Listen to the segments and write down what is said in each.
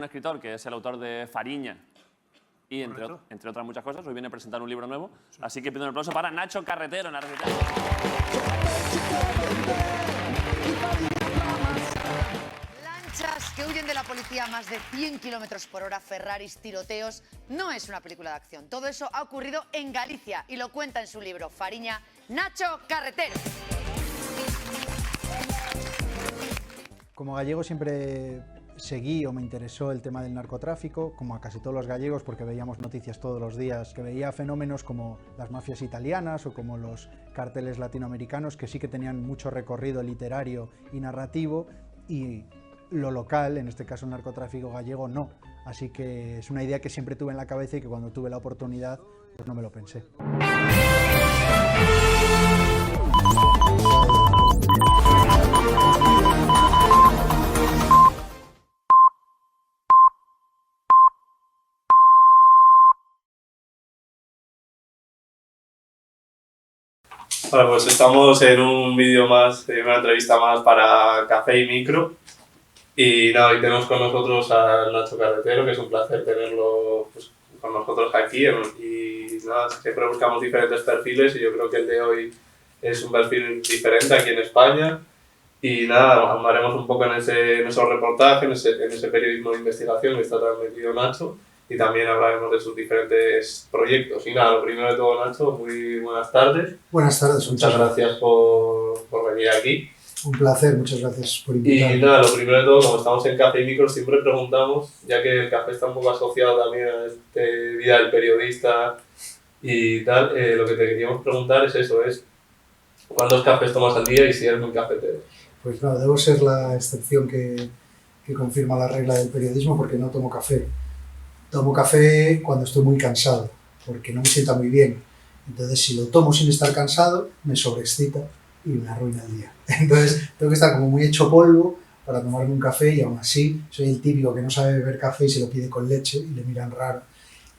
Un escritor que es el autor de Fariña y entre otras muchas cosas, hoy viene a presentar un libro nuevo, así que pido un aplauso para Nacho Carretero en la receta. Lanchas que huyen de la policía a más de 100 kilómetros por hora, Ferraris, tiroteos, no es una película de acción. Todo eso ha ocurrido en Galicia y lo cuenta en su libro Fariña Nacho Carretero. Como gallego siempre seguí o me interesó el tema del narcotráfico, como a casi todos los gallegos, porque veíamos noticias todos los días, que veía fenómenos como las mafias italianas o como los cárteles latinoamericanos, que sí que tenían mucho recorrido literario y narrativo, y lo local, en este caso el narcotráfico gallego, no. Así que es una idea que siempre tuve en la cabeza y que cuando tuve la oportunidad, pues no me lo pensé. Bueno, pues estamos en un vídeo más, en una entrevista más para Café y Micro. Y nada, hoy tenemos con nosotros a Nacho Carretero, que es un placer tenerlo pues, con nosotros aquí. Y nada, siempre buscamos diferentes perfiles y yo creo que el de hoy es un perfil diferente aquí en España. Y nada, andaremos un poco en esos reportajes, en ese periodismo de investigación que está tan metido Nacho. Y también hablaremos de sus diferentes proyectos. Y nada, lo primero de todo, Nacho, muy buenas tardes. Buenas tardes. Muchas gracias por venir aquí. Un placer, muchas gracias por invitarme. Y nada, lo primero de todo, como estamos en Café y Micro, siempre preguntamos, ya que el café está un poco asociado también a esta vida del periodista y tal, lo que te queríamos preguntar es eso, ¿cuántos cafés tomas al día y si eres muy cafetero? Pues no, debo ser la excepción que confirma la regla del periodismo porque no tomo café. Tomo café cuando estoy muy cansado, porque no me sienta muy bien. Entonces, si lo tomo sin estar cansado, me sobreexcita y me arruina el día. Entonces, tengo que estar como muy hecho polvo para tomarme un café y aún así soy el típico que no sabe beber café y se lo pide con leche y le miran raro.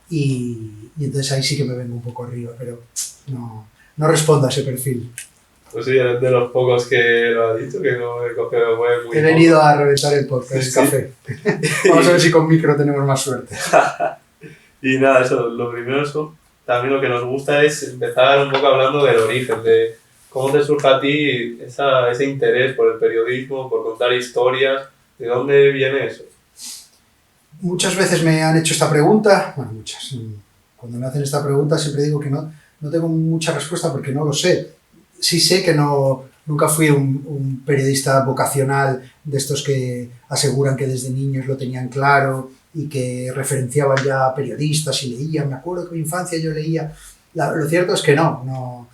Y entonces ahí sí que me vengo un poco arriba, pero no respondo a ese perfil. Pues sí, eres de los pocos que lo ha dicho, que no he cogido muy He venido a reventar el podcast, sí. café. Vamos a ver si con Micro tenemos más suerte. Y nada, eso, lo primero también lo que nos gusta es empezar un poco hablando del origen, de cómo te surge a ti ese interés por el periodismo, por contar historias, ¿de dónde viene eso? Muchas veces me han hecho esta pregunta, bueno, muchas. Cuando me hacen esta pregunta siempre digo que no tengo mucha respuesta porque no lo sé. Sí sé que nunca fui un periodista vocacional de estos que aseguran que desde niños lo tenían claro y que referenciaban ya a periodistas y leían. Me acuerdo que en mi infancia yo leía. Lo cierto es que no,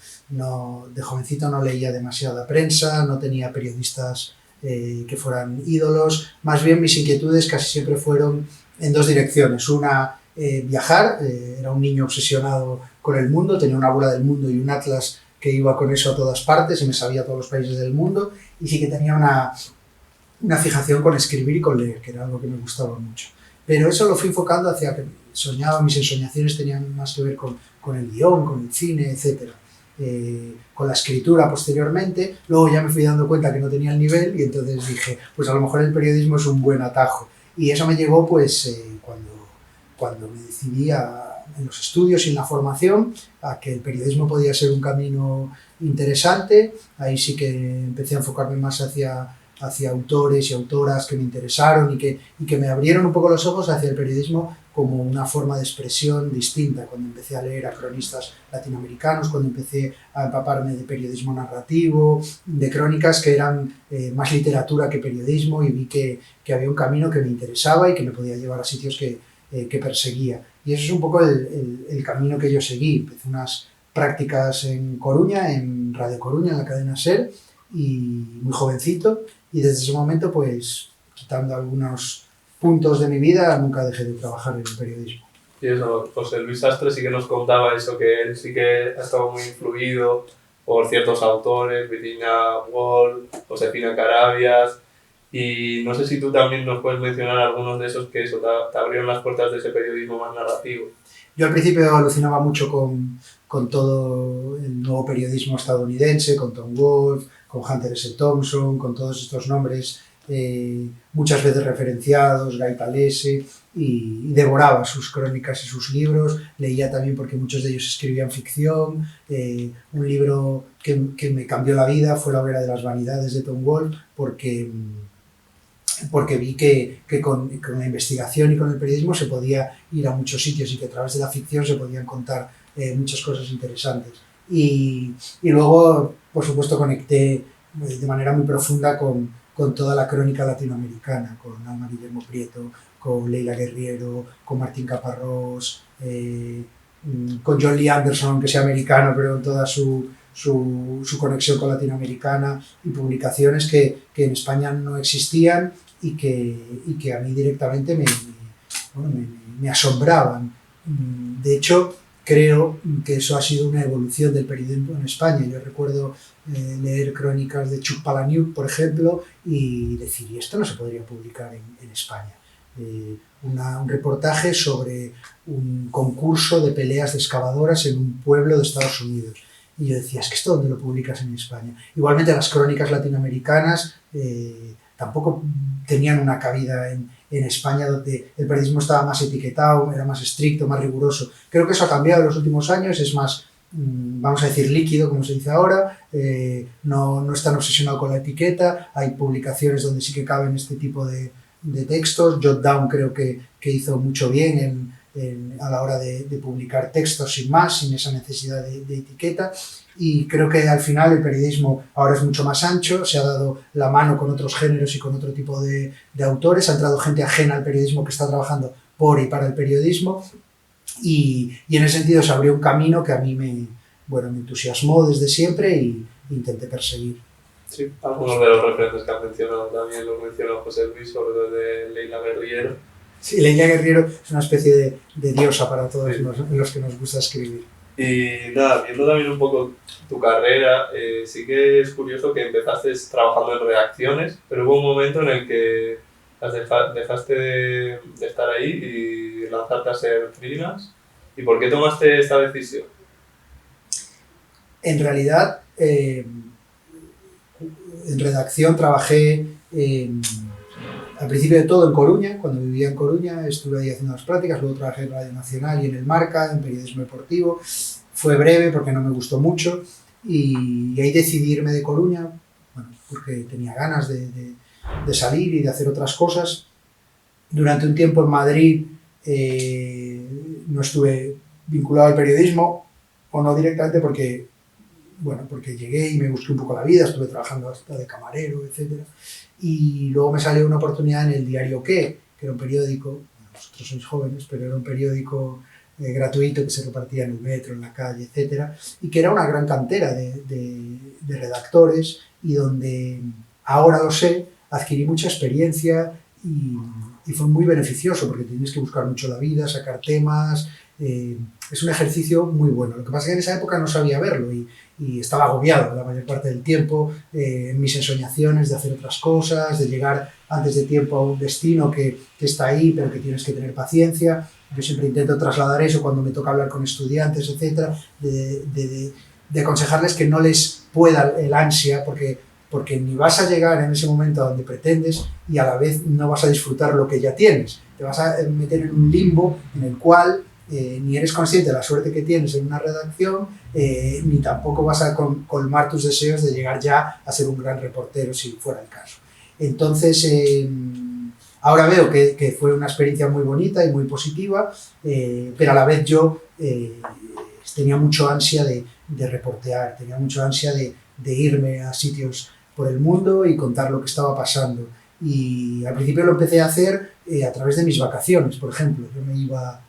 de jovencito no leía demasiada prensa, no tenía periodistas que fueran ídolos. Más bien mis inquietudes casi siempre fueron en dos direcciones. Una, viajar. Era un niño obsesionado con el mundo, tenía una bola del mundo y un atlas que iba con eso a todas partes y me sabía todos los países del mundo, y sí que tenía una fijación con escribir y con leer, que era algo que me gustaba mucho. Pero eso lo fui enfocando hacia que soñaba, mis ensoñaciones tenían más que ver con el guión, con el cine, etc. Con la escritura posteriormente. Luego ya me fui dando cuenta que no tenía el nivel y entonces dije, pues a lo mejor el periodismo es un buen atajo. Y eso me llegó pues cuando me decidí en los estudios y en la formación a que el periodismo podía ser un camino interesante. Ahí sí que empecé a enfocarme más hacia autores y autoras que me interesaron y que me abrieron un poco los ojos hacia el periodismo como una forma de expresión distinta. Cuando empecé a leer a cronistas latinoamericanos, cuando empecé a empaparme de periodismo narrativo, de crónicas que eran más literatura que periodismo, y vi que había un camino que me interesaba y que me podía llevar a sitios que perseguía. Y eso es un poco el camino que yo seguí. Empecé unas prácticas en Coruña, en Radio Coruña, en la cadena SER, y muy jovencito, y desde ese momento, pues, quitando algunos puntos de mi vida, nunca dejé de trabajar en el periodismo. Y eso, José Luis Sastre sí que nos contaba eso, que él sí que ha estado muy influido por ciertos autores, Virginia Woolf, Josefina Carabias. Y no sé si tú también nos puedes mencionar algunos de esos que eso te abrieron las puertas de ese periodismo más narrativo. Yo al principio alucinaba mucho con todo el nuevo periodismo estadounidense, con Tom Wolfe, con Hunter S. Thompson, con todos estos nombres muchas veces referenciados, Guy Palese, y devoraba sus crónicas y sus libros. Leía también porque muchos de ellos escribían ficción. Un libro que me cambió la vida fue La hoguera de las vanidades de Tom Wolfe, porque vi que con la investigación y con el periodismo se podía ir a muchos sitios y que a través de la ficción se podían contar muchas cosas interesantes. Y luego, por supuesto, conecté de manera muy profunda con toda la crónica latinoamericana, con Alma Guillermo Prieto, con Leila Guerriero, con Martín Caparrós, con John Lee Anderson, que sea americano, pero con toda su conexión con latinoamericana, y publicaciones que en España no existían y que a mí directamente me asombraban. De hecho, creo que eso ha sido una evolución del periodismo en España. Yo recuerdo leer crónicas de Chuck Palahniuk, por ejemplo, y decir, y esto no se podría publicar en España. Un reportaje sobre un concurso de peleas de excavadoras en un pueblo de Estados Unidos. Y yo decía, es que esto ¿dónde lo publicas en España? Igualmente las crónicas latinoamericanas tampoco tenían una cabida en España, donde el periodismo estaba más etiquetado, era más estricto, más riguroso. Creo que eso ha cambiado en los últimos años, es más, vamos a decir, líquido, como se dice ahora, no es tan obsesionado con la etiqueta, hay publicaciones donde sí que caben este tipo de textos. Jot Down creo que hizo mucho bien a la hora de publicar textos sin más, sin esa necesidad de etiqueta, y creo que al final el periodismo ahora es mucho más ancho, se ha dado la mano con otros géneros y con otro tipo de autores, ha entrado gente ajena al periodismo que está trabajando por y para el periodismo, y en ese sentido se abrió un camino que a mí me entusiasmó desde siempre y intenté perseguir. Sí, algunos de los referentes que han mencionado también los mencionó José Luis, sobre todo de Leila Guerriero. Sí, Leila Guerriero es una especie de diosa para todos los que nos gusta escribir. Y nada, viendo también un poco tu carrera, sí que es curioso que empezaste trabajando en redacciones, pero hubo un momento en el que dejaste de estar ahí y lanzarte a ser freelance. ¿Y por qué tomaste esta decisión? En realidad, en redacción trabajé al principio de todo en Coruña. Cuando vivía en Coruña estuve ahí haciendo las prácticas, luego trabajé en Radio Nacional y en El Marca, en periodismo deportivo. Fue breve porque no me gustó mucho y ahí decidí irme de Coruña, porque tenía ganas de salir y de hacer otras cosas. Durante un tiempo en Madrid no estuve vinculado al periodismo, o no directamente porque llegué y me busqué un poco la vida, estuve trabajando hasta de camarero, etc. Y luego me salió una oportunidad en el diario que era un periódico, vosotros sois jóvenes, pero era un periódico gratuito que se repartía en el metro, en la calle, etc. Y que era una gran cantera de redactores y donde, ahora lo sé, adquirí mucha experiencia y fue muy beneficioso porque tienes que buscar mucho la vida, sacar temas. Es un ejercicio muy bueno. Lo que pasa es que en esa época no sabía verlo y estaba agobiado la mayor parte del tiempo en mis ensoñaciones de hacer otras cosas, de llegar antes de tiempo a un destino que está ahí, pero que tienes que tener paciencia. Yo siempre intento trasladar eso cuando me toca hablar con estudiantes, etcétera, de aconsejarles que no les pueda el ansia, porque ni vas a llegar en ese momento a donde pretendes y a la vez no vas a disfrutar lo que ya tienes. Te vas a meter en un limbo en el cual ni eres consciente de la suerte que tienes en una redacción, ni tampoco vas a colmar tus deseos de llegar ya a ser un gran reportero, si fuera el caso. Entonces, ahora veo que fue una experiencia muy bonita y muy positiva, pero a la vez yo tenía mucho ansia de reportear, tenía mucho ansia de irme a sitios por el mundo y contar lo que estaba pasando. Y al principio lo empecé a hacer a través de mis vacaciones, por ejemplo. Yo me iba,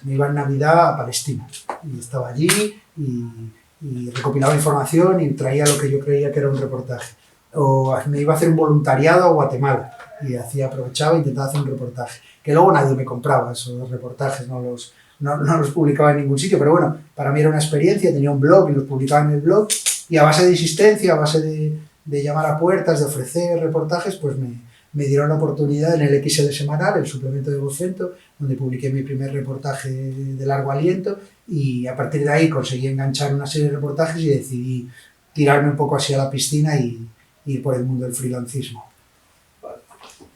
me iba en Navidad a Palestina y estaba allí y recopilaba información y traía lo que yo creía que era un reportaje. O me iba a hacer un voluntariado a Guatemala y aprovechaba e intentaba hacer un reportaje. Que luego nadie me compraba esos reportajes, no los publicaba en ningún sitio, pero bueno, para mí era una experiencia. Tenía un blog y los publicaba en el blog y a base de insistencia, a base de llamar a puertas, de ofrecer reportajes, pues me dieron la oportunidad en el XL Semanal, el suplemento de Vocento, donde publiqué mi primer reportaje de largo aliento y a partir de ahí conseguí enganchar una serie de reportajes y decidí tirarme un poco así a la piscina y ir por el mundo del freelancismo.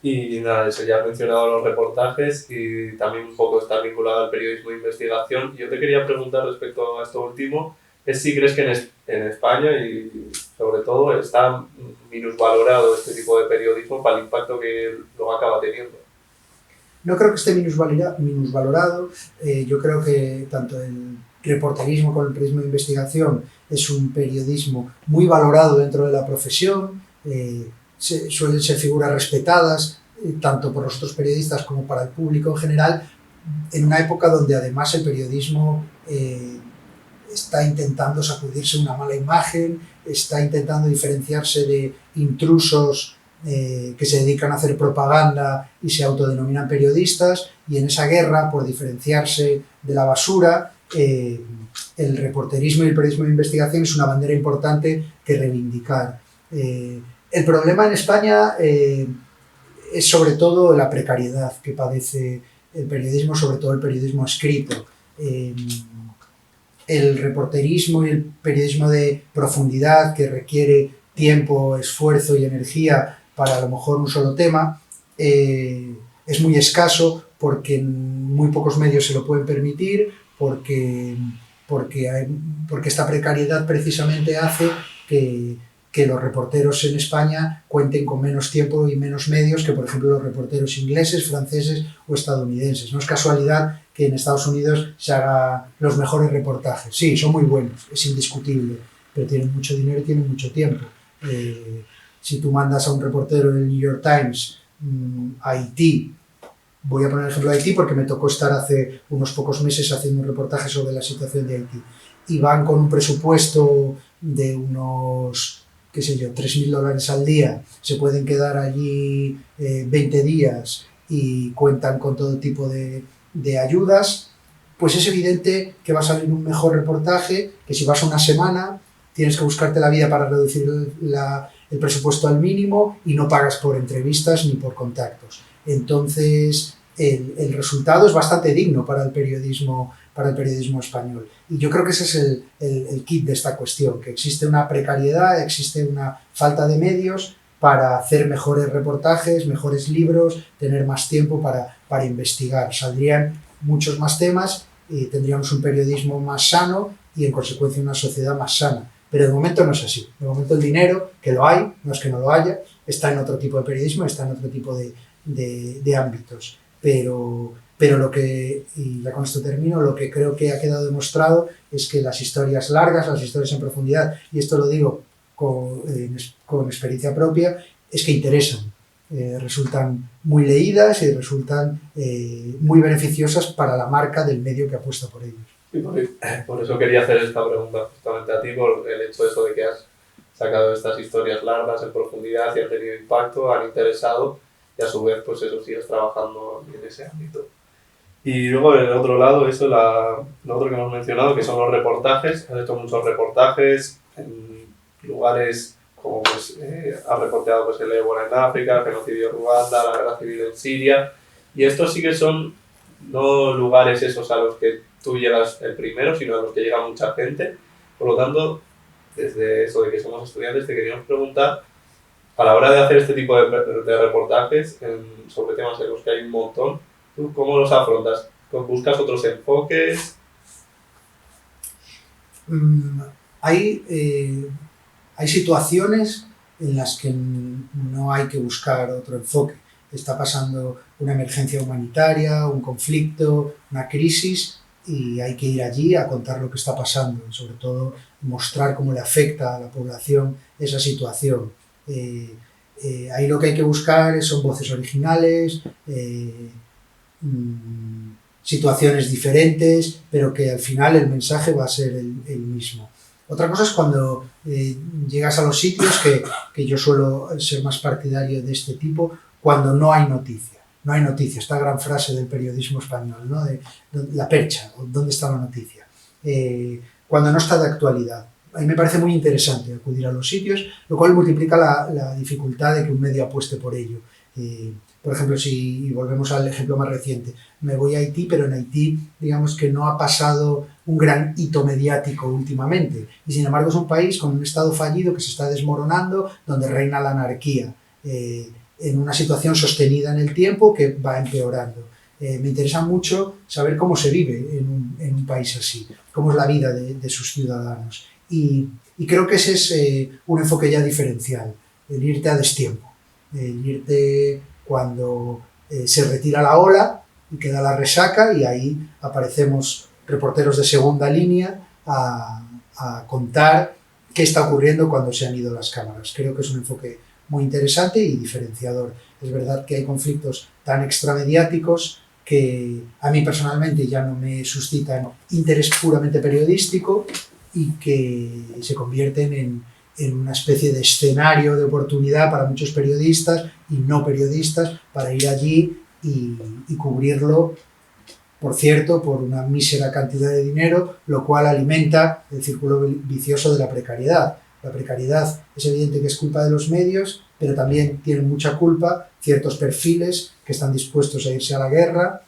Y nada, eso ya has mencionado los reportajes y también un poco está vinculado al periodismo de investigación. Yo te quería preguntar respecto a esto último, es si crees que en España y sobre todo está minusvalorado este tipo de periodismo para el impacto que luego acaba teniendo. No creo que esté minusvalorado. Yo creo que tanto el reporterismo como el periodismo de investigación es un periodismo muy valorado dentro de la profesión. Suelen ser figuras respetadas, tanto por los otros periodistas como para el público en general, en una época donde además el periodismo está intentando sacudirse una mala imagen, está intentando diferenciarse de intrusos que se dedican a hacer propaganda y se autodenominan periodistas, y en esa guerra por diferenciarse de la basura, el reporterismo y el periodismo de investigación es una bandera importante que reivindicar. El problema en España es sobre todo la precariedad que padece el periodismo, sobre todo el periodismo escrito. El reporterismo y el periodismo de profundidad, que requiere tiempo, esfuerzo y energía para a lo mejor un solo tema, es muy escaso porque en muy pocos medios se lo pueden permitir, porque esta precariedad precisamente hace que los reporteros en España cuenten con menos tiempo y menos medios que, por ejemplo, los reporteros ingleses, franceses o estadounidenses. No es casualidad que en Estados Unidos se hagan los mejores reportajes. Sí, son muy buenos, es indiscutible, pero tienen mucho dinero y tienen mucho tiempo. Si tú mandas a un reportero del New York Times a Haití, voy a poner el ejemplo de Haití porque me tocó estar hace unos pocos meses haciendo un reportaje sobre la situación de Haití, y van con un presupuesto de unos, qué sé yo, $3.000 al día, se pueden quedar allí 20 días y cuentan con todo tipo de ayudas, pues es evidente que va a salir un mejor reportaje que si vas a una semana, tienes que buscarte la vida para reducir el presupuesto al mínimo y no pagas por entrevistas ni por contactos. Entonces, el resultado es bastante digno para el periodismo español. Y yo creo que ese es el kit de esta cuestión, que existe una precariedad, existe una falta de medios para hacer mejores reportajes, mejores libros, tener más tiempo para investigar. Saldrían muchos más temas y tendríamos un periodismo más sano y, en consecuencia, una sociedad más sana. Pero de momento no es así. De momento el dinero, que lo hay, no es que no lo haya, está en otro tipo de periodismo, está en otro tipo de ámbitos. Pero lo que, y ya con esto termino, lo que creo que ha quedado demostrado es que las historias largas, las historias en profundidad, y esto lo digo con experiencia propia, es que interesan. Resultan muy leídas y resultan muy beneficiosas para la marca del medio que apuesta por ellos. Y por eso quería hacer esta pregunta justamente a ti, por el hecho de eso de que has sacado estas historias largas en profundidad y han tenido impacto, han interesado, y a su vez pues eso sigues trabajando en ese ámbito. Y luego en el otro lado, eso, lo otro que hemos mencionado, que son los reportajes. Has hecho muchos reportajes en lugares como pues, has reporteado pues, el ébola en África, el genocidio en Ruanda, la guerra civil en Siria, y estos sí que son no lugares esos a los que tú llegas el primero, sino a los que llega mucha gente. Por lo tanto, desde eso de que somos estudiantes, te queríamos preguntar, a la hora de hacer este tipo de reportajes sobre temas en los que hay un montón, ¿tú cómo los afrontas? ¿Buscas otros enfoques? Hay situaciones en las que no hay que buscar otro enfoque. Está pasando una emergencia humanitaria, un conflicto, una crisis, y hay que ir allí a contar lo que está pasando y sobre todo mostrar cómo le afecta a la población esa situación. Ahí lo que hay que buscar son voces originales, situaciones diferentes, pero que al final el mensaje va a ser el mismo. Otra cosa es cuando llegas a los sitios, que yo suelo ser más partidario de este tipo, cuando no hay noticia. No hay noticia, esta gran frase del periodismo español, ¿no? De la percha, ¿dónde está la noticia? Cuando no está de actualidad. A mí me parece muy interesante acudir a los sitios, lo cual multiplica la dificultad de que un medio apueste por ello. Por ejemplo, si volvemos al ejemplo más reciente, me voy a Haití, pero en Haití, digamos que no ha pasado un gran hito mediático últimamente. Y sin embargo es un país con un estado fallido que se está desmoronando, donde reina la anarquía. en una situación sostenida en el tiempo que va empeorando. Me interesa mucho saber cómo se vive en un país así, cómo es la vida de sus ciudadanos. Y creo que ese es un enfoque ya diferencial, el irte a destiempo, el irte cuando se retira la ola y queda la resaca, y ahí aparecemos reporteros de segunda línea a contar qué está ocurriendo cuando se han ido las cámaras. Creo que es un enfoque muy interesante y diferenciador. Es verdad que hay conflictos tan extramediáticos que a mí personalmente ya no me suscitan interés puramente periodístico y que se convierten en una especie de escenario de oportunidad para muchos periodistas y no periodistas para ir allí y cubrirlo, por cierto, por una mísera cantidad de dinero, lo cual alimenta el círculo vicioso de la precariedad. La precariedad es evidente que es culpa de los medios, pero también tienen mucha culpa ciertos perfiles que están dispuestos a irse a la guerra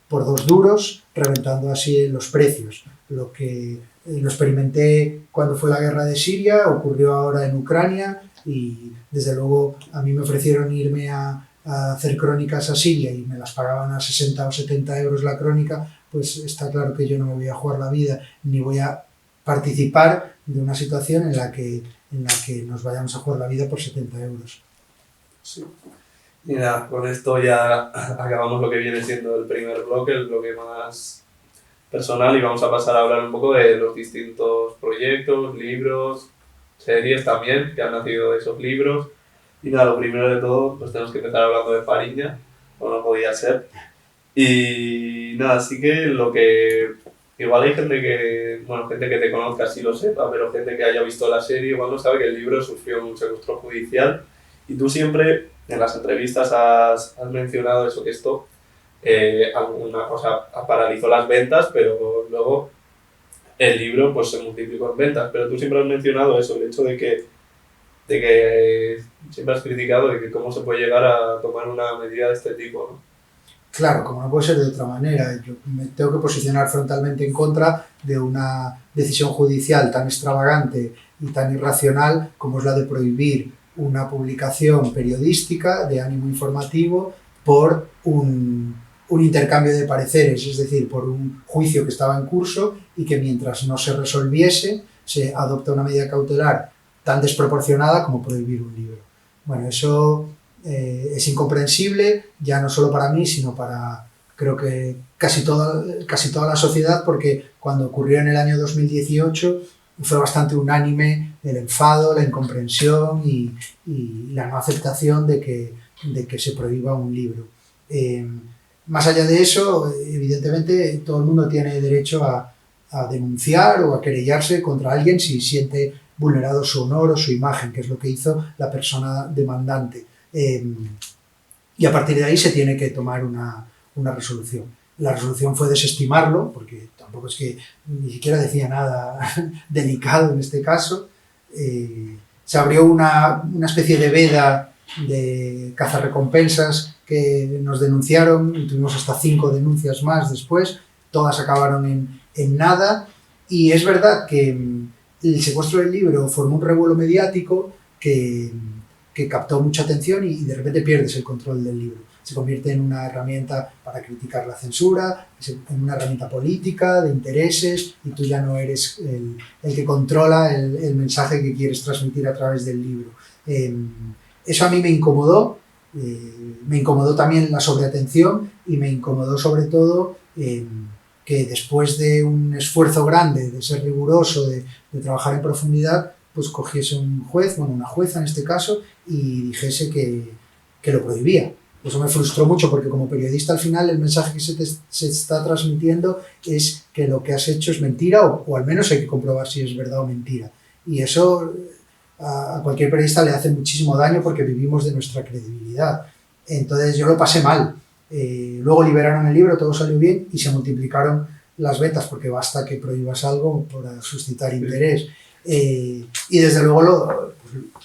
por 2 duros, reventando así los precios. Lo que lo experimenté cuando fue la guerra de Siria, ocurrió ahora en Ucrania, y desde luego a mí me ofrecieron irme a hacer crónicas a Siria y me las pagaban a 60 o 70 euros la crónica, pues está claro que yo no me voy a jugar la vida ni voy a participar de una situación en la que nos vayamos a jugar la vida por 70 euros. Sí. Y nada, con esto ya acabamos lo que viene siendo el primer bloque, el bloque más personal, y vamos a pasar a hablar un poco de los distintos proyectos, libros, series también que han nacido de esos libros. Y nada, lo primero de todo, pues tenemos que empezar hablando de Fariña, o no podía ser. Y nada, así que lo que... Igual hay gente que te conozca sí lo sepa, pero gente que haya visto la serie igual no sabe que el libro sufrió un secuestro judicial. Y tú siempre, en las entrevistas, has mencionado eso, que esto paralizó las ventas, pero luego el libro pues se multiplicó en ventas. Pero tú siempre has mencionado eso, el hecho de que siempre has criticado de que cómo se puede llegar a tomar una medida de este tipo, ¿no? Claro, como no puede ser de otra manera. Yo me tengo que posicionar frontalmente en contra de una decisión judicial tan extravagante y tan irracional como es la de prohibir una publicación periodística de ánimo informativo por un intercambio de pareceres, es decir, por un juicio que estaba en curso y que mientras no se resolviese se adopta una medida cautelar tan desproporcionada como prohibir un libro. Bueno, eso es incomprensible, ya no solo para mí, sino para, creo que casi toda la sociedad, porque cuando ocurrió en el año 2018 fue bastante unánime el enfado, la incomprensión y la no aceptación de que se prohíba un libro. Más allá de eso, evidentemente todo el mundo tiene derecho a denunciar o a querellarse contra alguien si siente vulnerado su honor o su imagen, que es lo que hizo la persona demandante. Y a partir de ahí se tiene que tomar una resolución. La resolución fue desestimarlo, porque tampoco es que ni siquiera decía nada delicado en este caso. Se abrió una especie de veda de cazarrecompensas que nos denunciaron, y tuvimos hasta 5 denuncias más después, todas acabaron en nada, y es verdad que el secuestro del libro formó un revuelo mediático que captó mucha atención y de repente pierdes el control del libro. Se convierte en una herramienta para criticar la censura, en una herramienta política, de intereses, y tú ya no eres el que controla el mensaje que quieres transmitir a través del libro. Eso a mí me incomodó también la sobreatención, y me incomodó sobre todo que después de un esfuerzo grande de ser riguroso, de trabajar en profundidad, pues cogiese un juez, bueno, una jueza en este caso, y dijese que lo prohibía. Eso me frustró mucho, porque como periodista al final el mensaje que se está transmitiendo es que lo que has hecho es mentira, o al menos hay que comprobar si es verdad o mentira. Y eso a cualquier periodista le hace muchísimo daño, porque vivimos de nuestra credibilidad. Entonces yo lo pasé mal. Luego liberaron el libro, todo salió bien y se multiplicaron las ventas, porque basta que prohíbas algo para suscitar interés. Y desde luego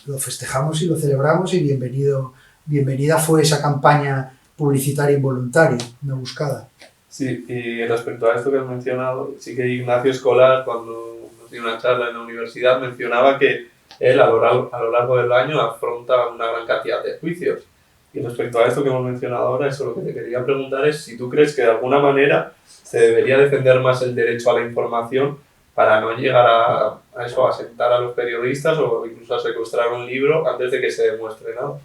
lo festejamos y lo celebramos, y bienvenida fue esa campaña publicitaria involuntaria, no buscada. Sí, y respecto a esto que has mencionado, sí que Ignacio Escolar, cuando nos dio una charla en la universidad, mencionaba que él a lo largo del año afronta una gran cantidad de juicios. Y respecto a esto que hemos mencionado ahora, eso lo que te quería preguntar es si tú crees que de alguna manera se debería defender más el derecho a la información para no llegar a eso, a sentar a los periodistas o incluso a secuestrar un libro antes de que se demuestre nada.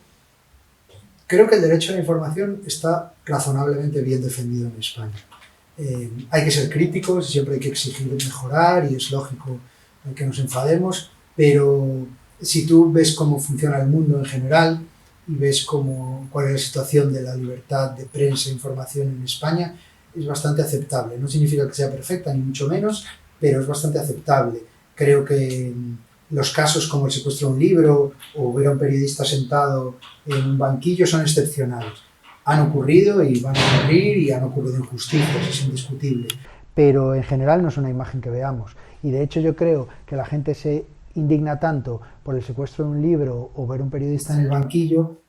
Creo que el derecho a la información está razonablemente bien defendido en España. Hay que ser críticos, siempre hay que exigir mejorar y es lógico que nos enfademos, pero si tú ves cómo funciona el mundo en general y ves cuál es la situación de la libertad de prensa e información en España, es bastante aceptable. No significa que sea perfecta, ni mucho menos, pero es bastante aceptable. Creo que los casos como el secuestro de un libro o ver a un periodista sentado en un banquillo son excepcionales. Han ocurrido y van a ocurrir y han ocurrido injusticias, es indiscutible. Pero en general no es una imagen que veamos. Y de hecho yo creo que la gente se indigna tanto por el secuestro de un libro o ver a un periodista en el banquillo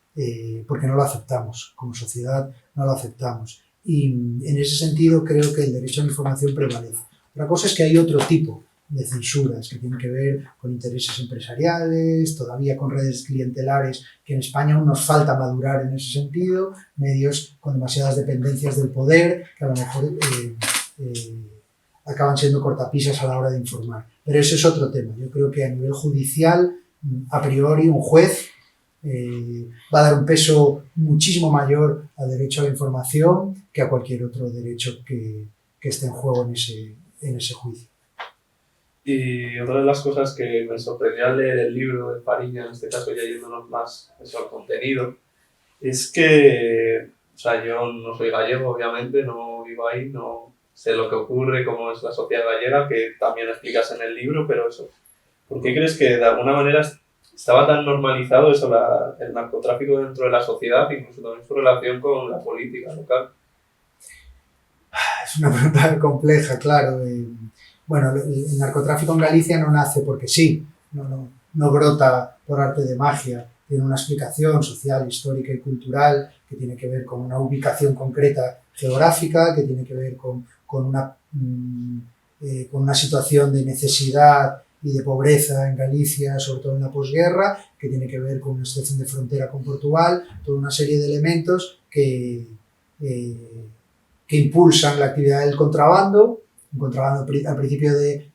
porque no lo aceptamos. Como sociedad no lo aceptamos. Y en ese sentido creo que el derecho a la información prevalece. Otra cosa es que hay otro tipo de censuras que tienen que ver con intereses empresariales, todavía con redes clientelares, que en España aún nos falta madurar en ese sentido, medios con demasiadas dependencias del poder, que a lo mejor acaban siendo cortapisas a la hora de informar. Pero ese es otro tema. Yo creo que a nivel judicial, a priori, un juez va a dar un peso muchísimo mayor al derecho a la información que a cualquier otro derecho que esté en juego en ese juicio. Y otra de las cosas que me sorprendió al leer el libro de Fariña, en este caso ya yéndonos más eso, al contenido, es que, o sea, yo no soy gallego, obviamente, no vivo ahí, no sé lo que ocurre, cómo es la sociedad gallega, que también explicas en el libro, pero eso, ¿por qué crees que de alguna manera estaba tan normalizado eso, el narcotráfico dentro de la sociedad, incluso también su relación con la política local? Es una pregunta compleja, claro. Bueno, el narcotráfico en Galicia no nace porque sí, no brota por arte de magia, tiene una explicación social, histórica y cultural que tiene que ver con una ubicación concreta geográfica, que tiene que ver con una situación de necesidad y de pobreza en Galicia, sobre todo en la posguerra, que tiene que ver con una situación de frontera con Portugal, toda una serie de elementos que impulsan la actividad del contrabando, un contrabando al principio de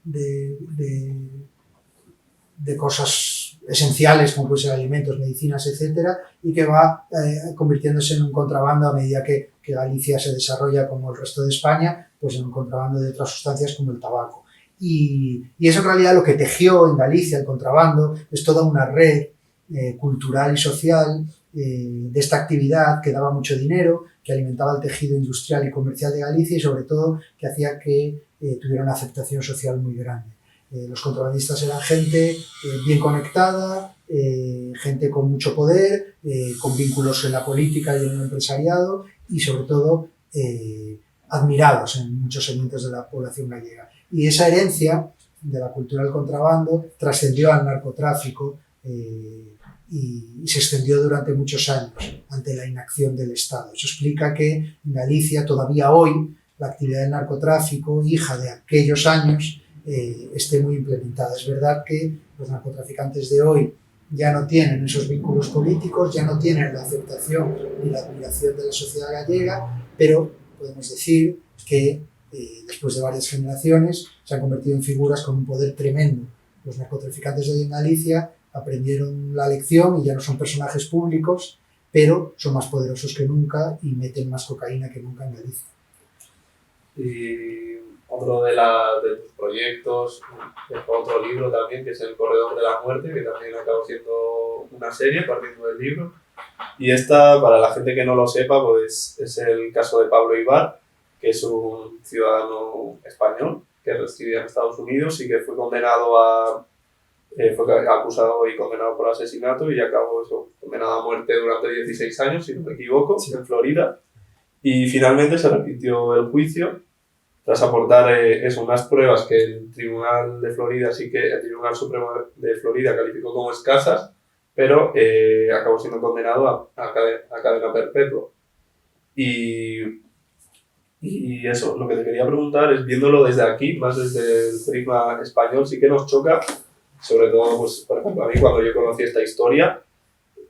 cosas esenciales como pueden ser alimentos, medicinas, etcétera, y que va convirtiéndose en un contrabando a medida que Galicia se desarrolla como el resto de España, pues en un contrabando de otras sustancias como el tabaco. Y eso en realidad lo que tejió en Galicia el contrabando es toda una red cultural y social de esta actividad que daba mucho dinero, que alimentaba el tejido industrial y comercial de Galicia y sobre todo que hacía que tuviera una aceptación social muy grande. Los contrabandistas eran gente bien conectada, gente con mucho poder, con vínculos en la política y en el empresariado y sobre todo admirados en muchos segmentos de la población gallega. Y esa herencia de la cultura del contrabando trascendió al narcotráfico y se extendió durante muchos años ante la inacción del Estado. Eso explica que en Galicia todavía hoy la actividad del narcotráfico, hija de aquellos años, esté muy implementada. Es verdad que los narcotraficantes de hoy ya no tienen esos vínculos políticos, ya no tienen la aceptación ni la admiración de la sociedad gallega, pero podemos decir que después de varias generaciones se han convertido en figuras con un poder tremendo. Los narcotraficantes de hoy en Galicia aprendieron la lección y ya no son personajes públicos, pero son más poderosos que nunca y meten más cocaína que nunca en Galicia. Y otro de tus proyectos, otro libro también, que es El Corredor de la Muerte, que también acabó siendo una serie partiendo del libro. Y esta, para la gente que no lo sepa, pues es el caso de Pablo Ibar, que es un ciudadano español que residía en Estados Unidos y que fue condenado fue acusado y condenado por asesinato y acabó condenado a muerte durante 16 años, si no me equivoco, sí, en Florida. Y finalmente se repitió el juicio tras aportar unas pruebas que el Tribunal de Florida, el Tribunal Supremo de Florida calificó como escasas, pero acabó siendo condenado a cadena perpetua. Y eso, lo que te quería preguntar es, viéndolo desde aquí, más desde el prisma español, sí que nos choca Sobre todo, pues, por ejemplo, a mí cuando yo conocí esta historia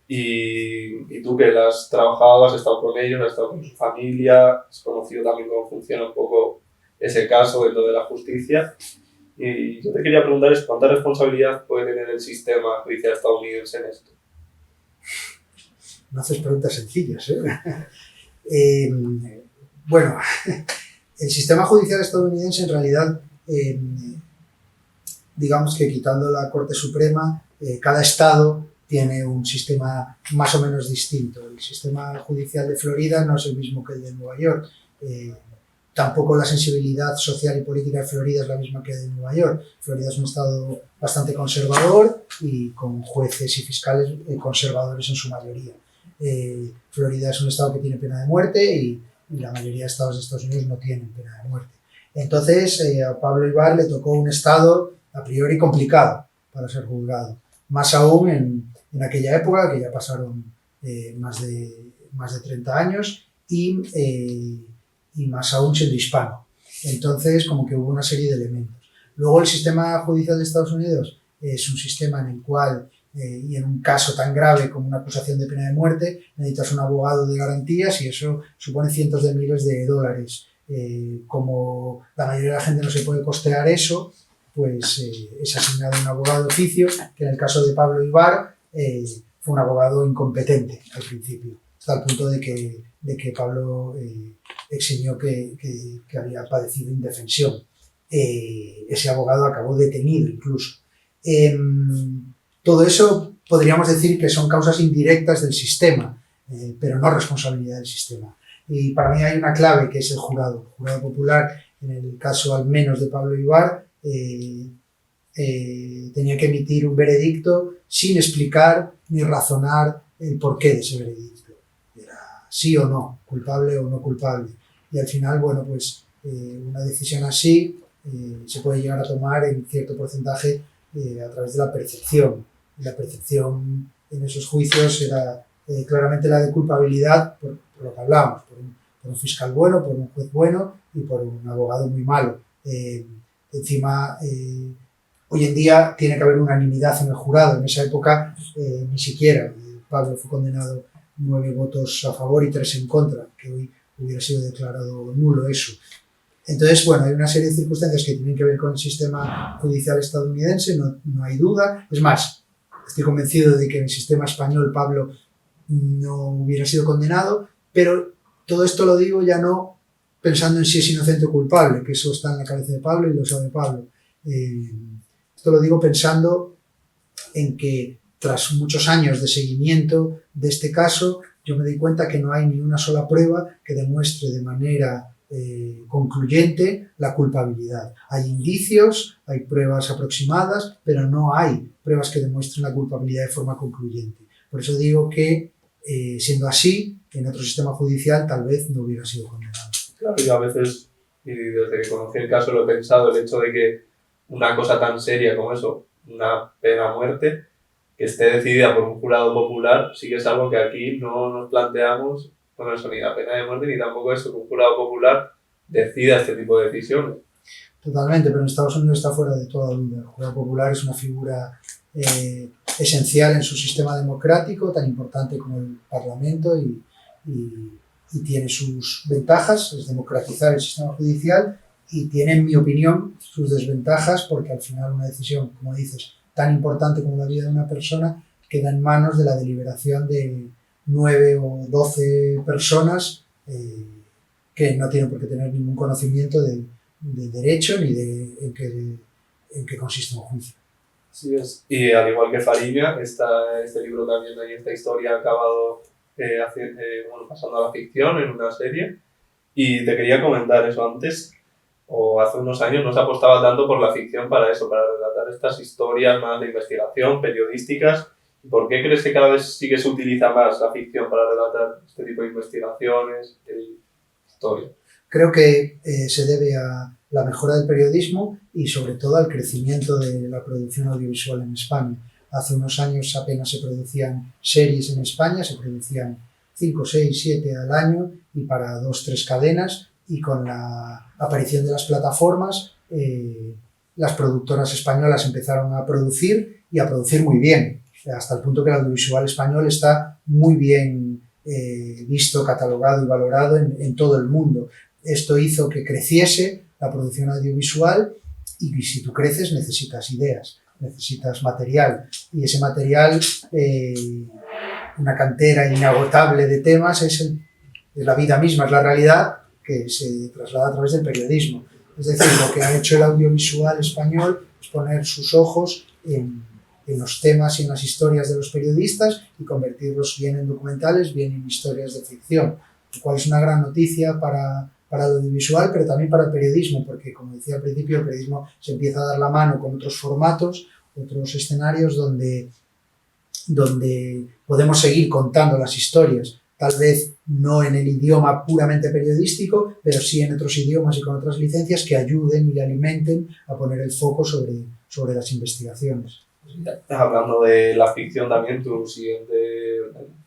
y tú que la has trabajado, has estado con ellos, has estado con su familia, has conocido también cómo funciona un poco ese caso dentro de la justicia. Y yo te quería preguntar es cuánta responsabilidad puede tener el sistema judicial estadounidense en esto. No haces preguntas sencillas, bueno, el sistema judicial estadounidense en realidad, digamos que quitando la Corte Suprema, cada estado tiene un sistema más o menos distinto. El sistema judicial de Florida no es el mismo que el de Nueva York. Tampoco la sensibilidad social y política de Florida es la misma que de Nueva York. Florida es un estado bastante conservador y con jueces y fiscales conservadores en su mayoría. Florida es un estado que tiene pena de muerte y la mayoría de estados de Estados Unidos no tienen pena de muerte. Entonces, a Pablo Ibar le tocó un estado a priori complicado para ser juzgado. Más aún en aquella época, que ya pasaron más de 30 años, y más aún siendo hispano. Entonces, como que hubo una serie de elementos. Luego, el sistema judicial de Estados Unidos es un sistema en el cual, y en un caso tan grave como una acusación de pena de muerte, necesitas un abogado de garantías y eso supone cientos de miles de dólares. Como la mayoría de la gente no se puede costear eso, pues es asignado un abogado de oficio, que en el caso de Pablo Ibar fue un abogado incompetente al principio, hasta el punto de que Pablo eximió que había padecido indefensión. Ese abogado acabó detenido incluso. Todo eso podríamos decir que son causas indirectas del sistema, pero no responsabilidad del sistema. Y para mí hay una clave que es el jurado popular. En el caso al menos de Pablo Ibar, tenía que emitir un veredicto sin explicar ni razonar el porqué de ese veredicto. Era sí o no, culpable o no culpable. Y al final, bueno, pues una decisión así se puede llegar a tomar en cierto porcentaje a través de la percepción. Y la percepción en esos juicios era claramente la de culpabilidad por lo que hablábamos, por un fiscal bueno, por un juez bueno y por un abogado muy malo. Encima, hoy en día tiene que haber unanimidad en el jurado. En esa época ni siquiera. Pablo fue condenado 9 votos a favor y 3 en contra, que hoy hubiera sido declarado nulo eso. Entonces, bueno, hay una serie de circunstancias que tienen que ver con el sistema judicial estadounidense, no hay duda. Es más, estoy convencido de que en el sistema español Pablo no hubiera sido condenado, pero todo esto lo digo ya no pensando en si es inocente o culpable, que eso está en la cabeza de Pablo y lo sabe Pablo. Esto lo digo pensando en que tras muchos años de seguimiento de este caso, yo me di cuenta que no hay ni una sola prueba que demuestre de manera concluyente la culpabilidad. Hay indicios, hay pruebas aproximadas, pero no hay pruebas que demuestren la culpabilidad de forma concluyente. Por eso digo que, siendo así, en otro sistema judicial tal vez no hubiera sido condenado. Claro, yo a veces, y desde que conocí el caso lo he pensado, el hecho de que una cosa tan seria como eso, una pena a muerte, que esté decidida por un jurado popular, sí que es algo que aquí no nos planteamos con eso, ni la pena de muerte, ni tampoco eso, que un jurado popular decida este tipo de decisiones. Totalmente, pero en Estados Unidos está fuera de toda duda. El jurado popular es una figura esencial en su sistema democrático, tan importante como el Parlamento, y tiene sus ventajas, es democratizar el sistema judicial, y tiene, en mi opinión, sus desventajas, porque al final una decisión, como dices, tan importante como la vida de una persona, queda en manos de la deliberación de 9 o 12 personas que no tienen por qué tener ningún conocimiento del derecho ni de en qué consiste un juicio. Así es. Y al igual que Fariña, este libro también, esta historia ha acabado pasando a la ficción en una serie. Y te quería comentar eso antes, o hace unos años no se apostaba tanto por la ficción para eso, para relatar estas historias más de investigación, periodísticas. ¿Por qué crees que cada vez sí que se utiliza más la ficción para relatar este tipo de investigaciones y historias? Creo que se debe a la mejora del periodismo y sobre todo al crecimiento de la producción audiovisual en España. Hace unos años apenas se producían series en España, se producían 5, 6, 7 al año y para 2, 3 cadenas, y con la aparición de las plataformas las productoras españolas empezaron a producir y a producir muy bien, hasta el punto que el audiovisual español está muy bien visto, catalogado y valorado en todo el mundo. Esto hizo que creciese la producción audiovisual y si tú creces necesitas ideas, necesitas material y ese material, una cantera inagotable de temas, es la vida misma, es la realidad que se traslada a través del periodismo. Es decir, lo que ha hecho el audiovisual español es poner sus ojos en los temas y en las historias de los periodistas y convertirlos bien en documentales, bien en historias de ficción, lo cual es una gran noticia para el audiovisual, pero también para el periodismo, porque, como decía al principio, el periodismo se empieza a dar la mano con otros formatos, otros escenarios donde podemos seguir contando las historias, tal vez no en el idioma puramente periodístico, pero sí en otros idiomas y con otras licencias que ayuden y alimenten a poner el foco sobre las investigaciones. Hablando de la ficción también, tu siguiente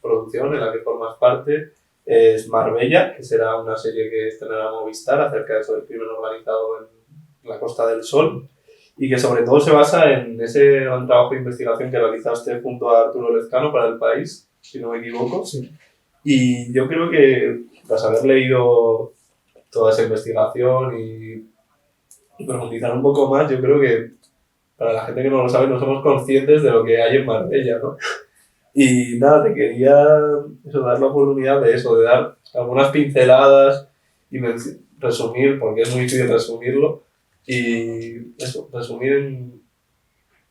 producción en la que formas parte es Marbella, que será una serie que estrenará Movistar acerca de eso del crimen organizado en la Costa del Sol y que sobre todo se basa en ese gran trabajo de investigación que realizaste junto a Arturo Lezcano para El País, si no me equivoco. Sí. Y yo creo que tras haber leído toda esa investigación y profundizar un poco más, yo creo que para la gente que no lo sabe, no somos conscientes de lo que hay en Marbella, ¿no? Y nada, te quería dar la oportunidad de eso, de dar algunas pinceladas y resumir, porque es muy difícil resumirlo, y eso, resumir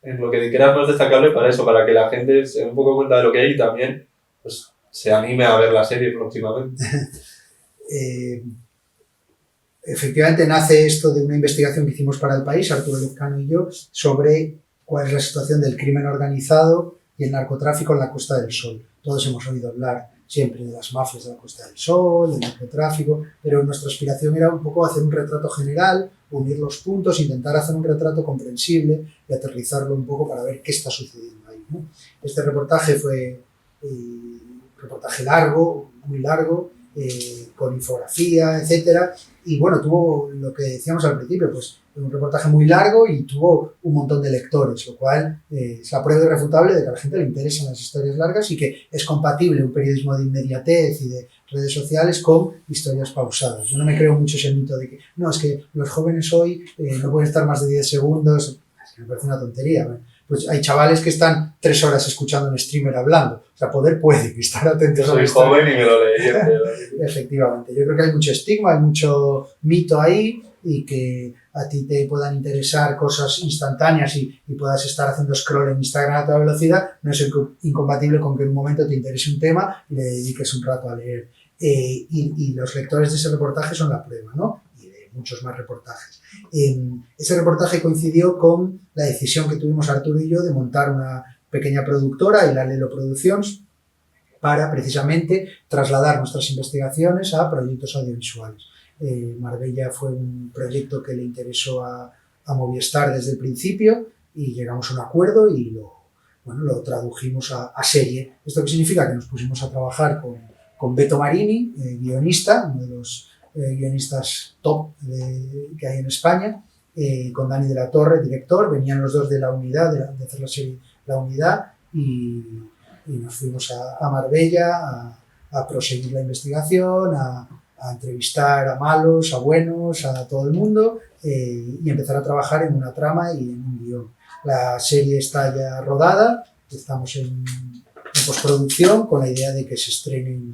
en lo que creas más destacable para eso, para que la gente se dé un poco cuenta de lo que hay y también pues, se anime a ver la serie próximamente. Efectivamente nace esto de una investigación que hicimos para El País, Arturo Lezcano y yo, sobre cuál es la situación del crimen organizado y el narcotráfico en la Costa del Sol. Todos hemos oído hablar siempre de las mafias de la Costa del Sol, del narcotráfico, pero nuestra aspiración era un poco hacer un retrato general, unir los puntos, intentar hacer un retrato comprensible y aterrizarlo un poco para ver qué está sucediendo ahí, ¿no? Este reportaje fue un reportaje largo, muy largo, con infografía, etcétera, y bueno, tuvo lo que decíamos al principio, pues un reportaje muy largo y tuvo un montón de lectores, lo cual es la prueba irrefutable de que a la gente le interesan las historias largas y que es compatible un periodismo de inmediatez y de redes sociales con historias pausadas. Yo no me creo mucho ese mito de que no, es que los jóvenes hoy no pueden estar más de 10 segundos, es que me parece una tontería, ¿no? Pues hay chavales que están 3 horas escuchando a un streamer hablando. O sea, poder puede, estar atentos a la historia. Soy joven y me lo leí. Efectivamente. Yo creo que hay mucho estigma, hay mucho mito ahí y que a ti te puedan interesar cosas instantáneas y puedas estar haciendo scroll en Instagram a toda velocidad, no es incompatible con que en un momento te interese un tema y le dediques un rato a leer. Y los lectores de ese reportaje son la prueba, ¿no? Y de muchos más reportajes. Ese reportaje coincidió con la decisión que tuvimos Arturo y yo de montar una pequeña productora, el Alelo Productions, para precisamente trasladar nuestras investigaciones a proyectos audiovisuales. Marbella fue un proyecto que le interesó a Movistar desde el principio y llegamos a un acuerdo y lo tradujimos a serie. ¿Esto qué significa? Que nos pusimos a trabajar con Beto Marini, guionista, uno de los guionistas top que hay en España, con Dani de la Torre, director. Venían los dos de la unidad, de hacer la serie La Unidad, y nos fuimos a Marbella a proseguir la investigación, a entrevistar a malos, a buenos, a todo el mundo, y empezar a trabajar en una trama y en un guión. La serie está ya rodada, estamos en postproducción con la idea de que se estrene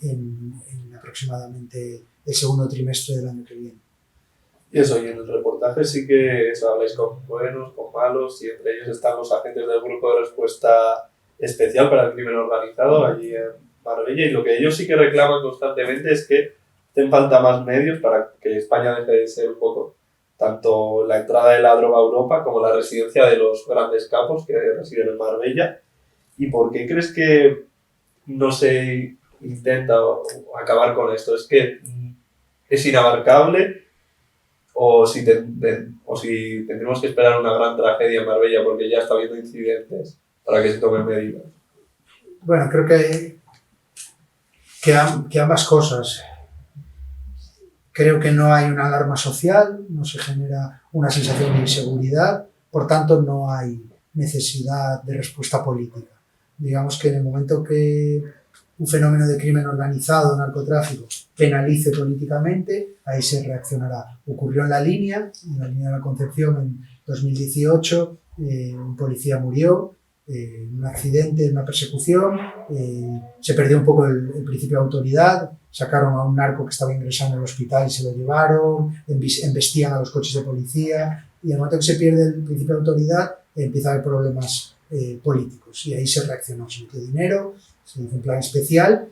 en aproximadamente el segundo trimestre del año que viene. Y eso, y en el reportaje sí que habláis con buenos, con malos, y entre ellos están los agentes del Grupo de Respuesta Especial para el Crimen Organizado allí en Marbella, y lo que ellos sí que reclaman constantemente es que hacen falta más medios para que España deje de ser un poco tanto la entrada de la droga a Europa como la residencia de los grandes capos que residen en Marbella. ¿Y por qué crees que no se intenta acabar con esto? ¿Es que es inabarcable o si tendremos que esperar una gran tragedia en Marbella porque ya está habiendo incidentes para que se tomen medidas? Bueno, creo que ambas cosas. creo que no hay una alarma social, no se genera una sensación de inseguridad, por tanto no hay necesidad de respuesta política. Digamos que en el momento que un fenómeno de crimen organizado, narcotráfico, penalice políticamente, ahí se reaccionará. Ocurrió en la línea de la Concepción en 2018, un policía murió en un accidente, en una persecución, se perdió un poco el principio de autoridad, sacaron a un narco que estaba ingresando en el hospital y se lo llevaron, embestían a los coches de policía, y en el momento que se pierde el principio de autoridad empieza a haber problemas políticos, y ahí se reaccionó, se metió dinero, se hizo un plan especial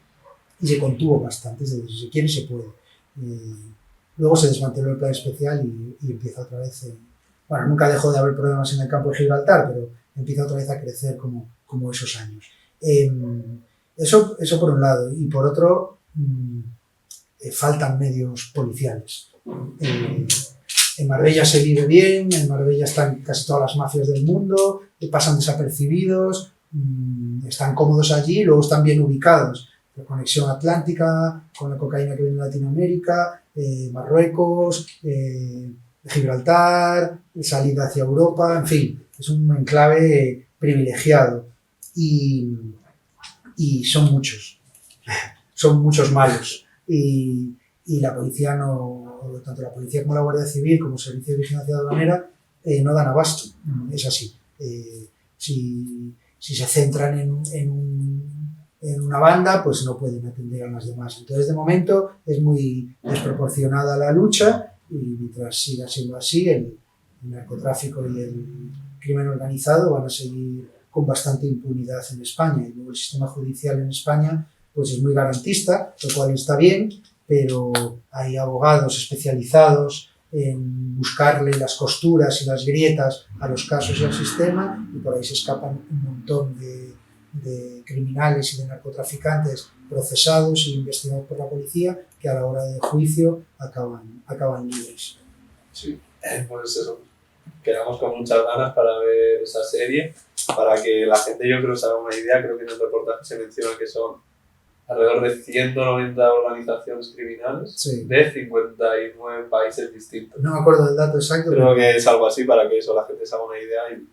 y se contuvo bastante, es decir, si se quiere se puede. Luego se desmanteló el plan especial y empieza otra vez, bueno, nunca dejó de haber problemas en el campo de Gibraltar, pero empieza otra vez a crecer como esos años. Eso por un lado, y por otro, faltan medios policiales. En Marbella se vive bien, en Marbella están casi todas las mafias del mundo, pasan desapercibidos, están cómodos allí, luego están bien ubicados. La conexión atlántica con la cocaína que viene de Latinoamérica, Marruecos, Gibraltar, salida hacia Europa, en fin, es un enclave privilegiado. Y son muchos malos. Y la policía no, tanto la policía como la Guardia Civil, como el Servicio de Vigilancia Aduanera, no dan abasto. Es así. Si se centran en una banda, pues no pueden atender a las demás. Entonces, de momento, es muy desproporcionada la lucha, y mientras siga siendo así, el narcotráfico y el crimen organizado van a seguir con bastante impunidad en España. Y luego el sistema judicial en España pues es muy garantista, lo cual está bien, pero hay abogados especializados en buscarle las costuras y las grietas a los casos y al sistema, y por ahí se escapan un montón de criminales y de narcotraficantes procesados e investigados por la policía, que a la hora del juicio acaban libres. Sí, pues eso. Quedamos con muchas ganas para ver esa serie, para que la gente, yo creo, se haga una idea. Creo que en el reportaje se menciona que son alrededor de 190 organizaciones criminales, sí, de 59 países distintos. No me acuerdo del dato exacto. Creo que es algo así, para que eso la gente se haga una idea, y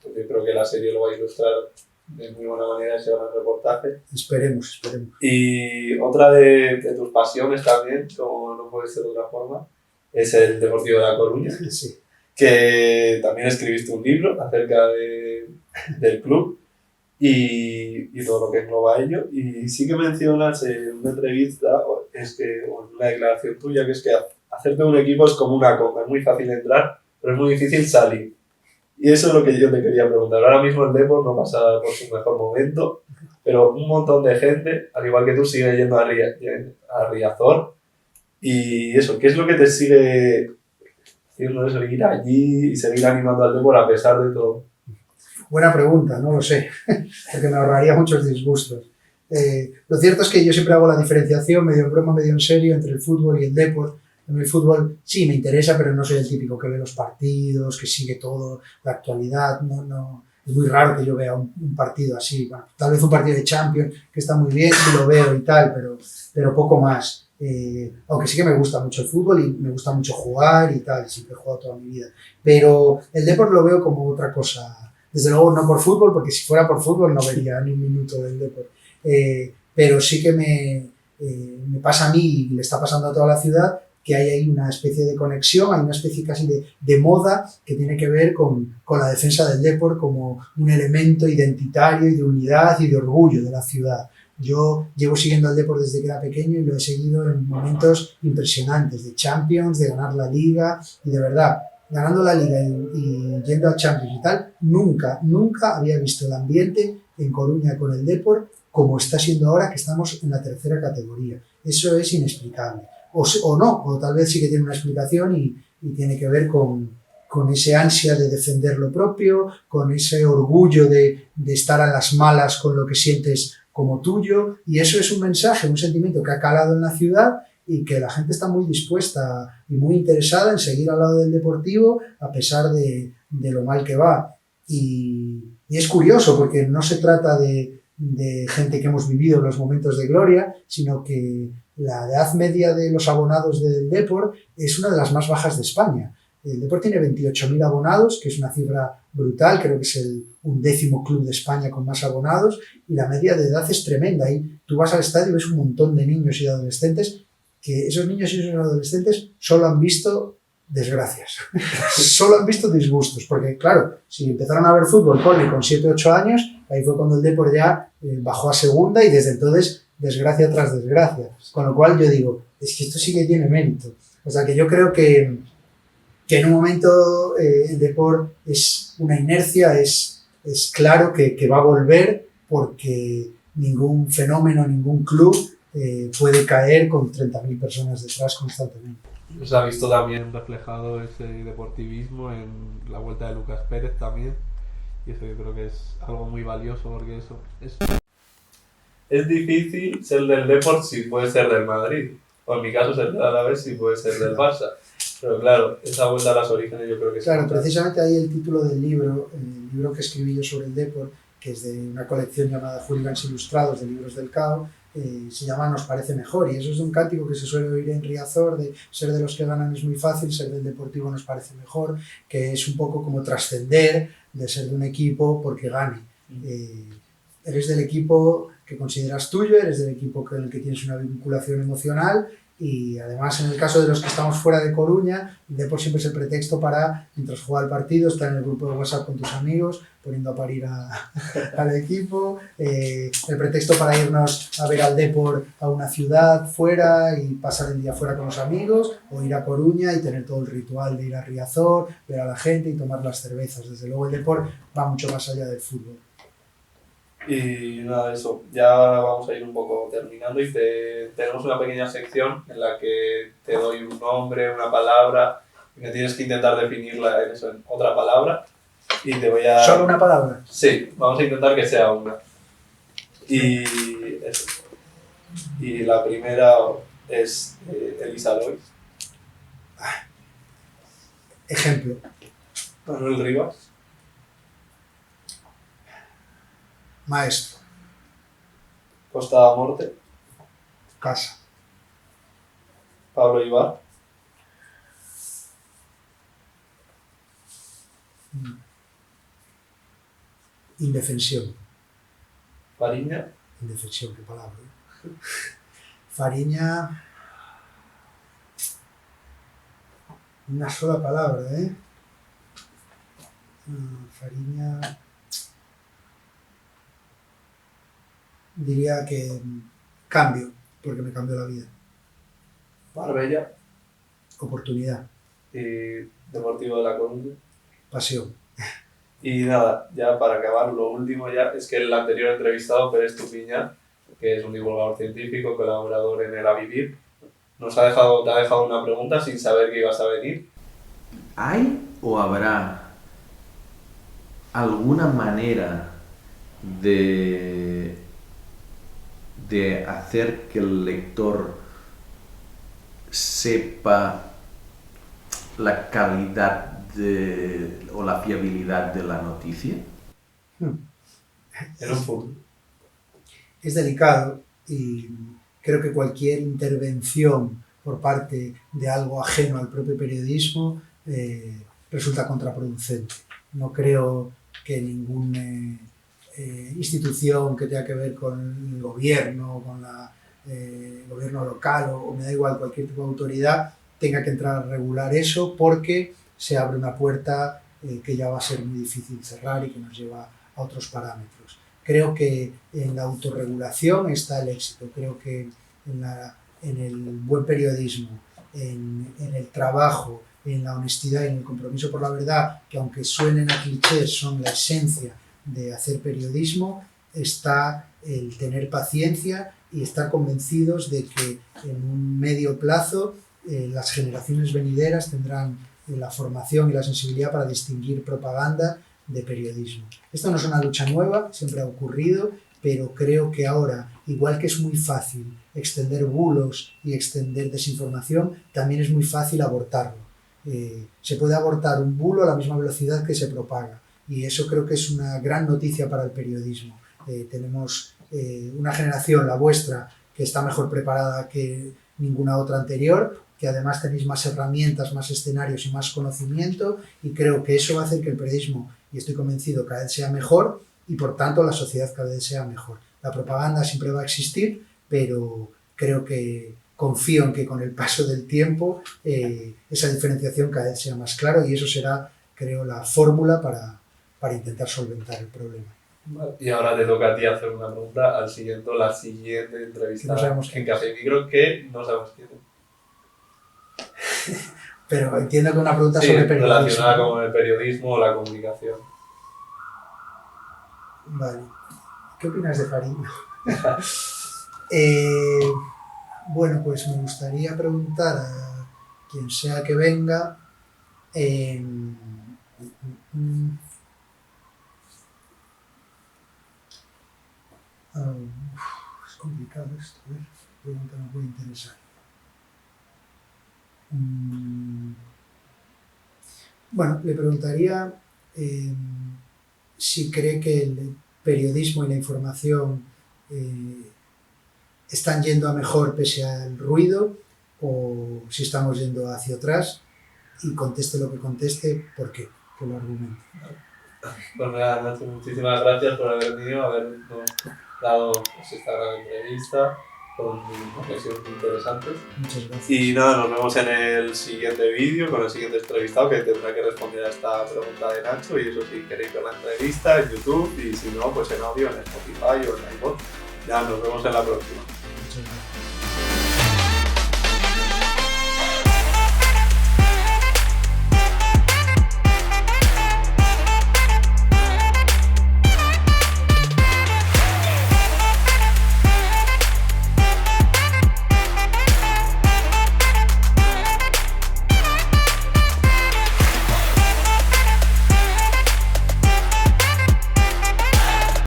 yo creo que la serie lo va a ilustrar de muy buena manera ese gran reportaje. Esperemos. Y otra de tus pasiones también, como no puede ser de otra forma, es el Deportivo de La Coruña. Sí. Que también escribiste un libro acerca del club y todo lo que engloba ello. Y sí que mencionas en una entrevista, o en una declaración tuya, que es que hacerte un equipo es como una copa, es muy fácil entrar, pero es muy difícil salir. Y eso es lo que yo te quería preguntar. Ahora mismo el Depor no pasa por su mejor momento, pero un montón de gente, al igual que tú, sigue yendo a Riazor. Y eso, ¿qué es lo que te sigue haciendo eso, ir allí y seguir animando al Depor a pesar de todo? Buena pregunta, no lo sé, porque me ahorraría muchos disgustos. Lo cierto es que yo siempre hago la diferenciación, medio en broma, medio en serio, entre el fútbol y el Depor. En el fútbol sí me interesa, pero no soy el típico que ve los partidos, que sigue todo, la actualidad. No. Es muy raro que yo vea un partido así. Bueno, tal vez un partido de Champions, que está muy bien, sí lo veo y tal, pero poco más. Aunque sí que me gusta mucho el fútbol y me gusta mucho jugar y tal, siempre he jugado toda mi vida. Pero el Depor lo veo como otra cosa. Desde luego no por fútbol, porque si fuera por fútbol no vería ni un minuto del Depor. Pero sí que me pasa a mí y le está pasando a toda la ciudad, que hay ahí una especie de conexión, hay una especie casi de moda que tiene que ver con la defensa del Depor como un elemento identitario y de unidad y de orgullo de la ciudad. Yo llevo siguiendo al Depor desde que era pequeño y lo he seguido en momentos impresionantes, de Champions, de ganar la Liga, y de verdad, ganando la Liga y yendo a Champions y tal, nunca había visto el ambiente en Coruña con el Depor como está siendo ahora, que estamos en la tercera categoría. Eso es inexplicable. O no, o tal vez sí que tiene una explicación y tiene que ver con ese ansia de defender lo propio, con ese orgullo de estar a las malas con lo que sientes como tuyo, y eso es un mensaje, un sentimiento que ha calado en la ciudad y que la gente está muy dispuesta y muy interesada en seguir al lado del Deportivo a pesar de lo mal que va. Y es curioso porque no se trata de de gente que hemos vivido los momentos de gloria, sino que la edad media de los abonados del Depor es una de las más bajas de España. El Depor tiene 28.000 abonados, que es una cifra brutal, creo que es el 11º club de España con más abonados, y la media de edad es tremenda. Ahí tú vas al estadio y ves un montón de niños y de adolescentes, que esos niños y esos adolescentes solo han visto desgracias, solo han visto disgustos, porque claro, si empezaron a ver fútbol con 7 o 8 años, ahí fue cuando el Depor ya bajó a segunda y desde entonces desgracia tras desgracia, con lo cual yo digo, es que esto sí que tiene mérito. O sea que yo creo que en un momento el Depor es una inercia, es claro que va a volver porque ningún fenómeno, ningún club puede caer con 30.000 personas detrás constantemente. Se ha visto también reflejado ese deportivismo en la vuelta de Lucas Pérez también, y eso yo creo que es algo muy valioso porque eso es difícil ser del Depor si puede ser del Madrid, o en mi caso ser del Alavés si puede ser del Barça, pero claro, esa vuelta a las orígenes yo creo que claro, precisamente ahí el título del libro, el libro que escribí yo sobre el Depor, que es de una colección llamada Hooligans Ilustrados de libros del CAO, se llama Nos parece mejor, y eso es de un cántico que se suele oír en Riazor, de ser de los que ganan es muy fácil, ser del Deportivo nos parece mejor, que es un poco como trascender de ser de un equipo porque gane. Eres del equipo que consideras tuyo, eres del equipo con el que tienes una vinculación emocional, y además en el caso de los que estamos fuera de Coruña, el Depor siempre es el pretexto para, mientras juega el partido, estar en el grupo de WhatsApp con tus amigos, poniendo a parir al equipo, el pretexto para irnos a ver al Depor a una ciudad fuera y pasar el día fuera con los amigos, o ir a Coruña y tener todo el ritual de ir a Riazor, ver a la gente y tomar las cervezas. Desde luego el Depor va mucho más allá del fútbol. Y nada, eso, ya vamos a ir un poco terminando y tenemos una pequeña sección en la que te doy un nombre, una palabra, y me tienes que intentar definirla en otra palabra. Y te voy a... ¿Solo una palabra? Sí, vamos a intentar que sea una. Y eso. Y la primera es Elisa Lois. Ejemplo. Manuel Rivas. Maestro. Costa da Morte. Casa. Pablo Ibar. Indefensión. Fariña. Indefensión, qué palabra. Fariña. Una sola palabra, ¿eh? Fariña. Diría que cambio, porque me cambió la vida. Marbella. Oportunidad. Y Deportivo de La Coruña. Pasión. Y nada, ya para acabar, lo último ya es que el anterior entrevistado, Pérez Tupiñán, que es un divulgador científico, colaborador en el A Vivir, te ha dejado una pregunta sin saber que ibas a venir. ¿Hay o habrá alguna manera de hacer que el lector sepa la calidad o la fiabilidad de la noticia? En un futuro. Es delicado y creo que cualquier intervención por parte de algo ajeno al propio periodismo resulta contraproducente. No creo que ninguna institución que tenga que ver con el gobierno, con el gobierno local o me da igual cualquier tipo de autoridad tenga que entrar a regular eso, porque se abre una puerta que ya va a ser muy difícil cerrar y que nos lleva a otros parámetros. Creo que en la autorregulación está el éxito, creo que en el buen periodismo, en el trabajo, en la honestidad y en el compromiso por la verdad, que aunque suenen a clichés son la esencia de hacer periodismo, está el tener paciencia y estar convencidos de que en un medio plazo las generaciones venideras tendrán la formación y la sensibilidad para distinguir propaganda de periodismo. Esto no es una lucha nueva, siempre ha ocurrido, pero creo que ahora, igual que es muy fácil extender bulos y extender desinformación, también es muy fácil abortarlo. Se puede abortar un bulo a la misma velocidad que se propaga, y eso creo que es una gran noticia para el periodismo. Tenemos una generación, la vuestra, que está mejor preparada que ninguna otra anterior, que además tenéis más herramientas, más escenarios y más conocimiento, y creo que eso va a hacer que el periodismo, y estoy convencido, cada vez sea mejor y por tanto la sociedad cada vez sea mejor. La propaganda siempre va a existir, pero creo que confío en que con el paso del tiempo esa diferenciación cada vez sea más clara y eso será, creo, la fórmula para intentar solventar el problema. Vale. Y ahora te toca a ti hacer una pregunta al siguiente, la siguiente entrevista No sabemos en Café y Micro, que no sabemos quién es. Pero entiendo que una pregunta Sí, sobre periodismo. relacionada con el periodismo o la comunicación. Vale. ¿Qué opinas de Fariña? Bueno, pues me gustaría preguntar a quien sea que venga. Es complicado esto, a ver, pregunta me puede interesar. Bueno, le preguntaría si cree que el periodismo y la información están yendo a mejor pese al ruido o si estamos yendo hacia atrás y conteste lo que conteste, ¿por qué? Que lo argumente. Pues nada, Nacho, muchísimas gracias por haber venido, habernos dado pues, esta gran entrevista con reflexiones interesantes. Muchas gracias. Y nada, nos vemos en el siguiente vídeo con el siguiente entrevistado que tendrá que responder a esta pregunta de Nacho y eso si queréis ver la entrevista en YouTube y si no, pues en audio en Spotify o en iVoox. Ya nos vemos en la próxima.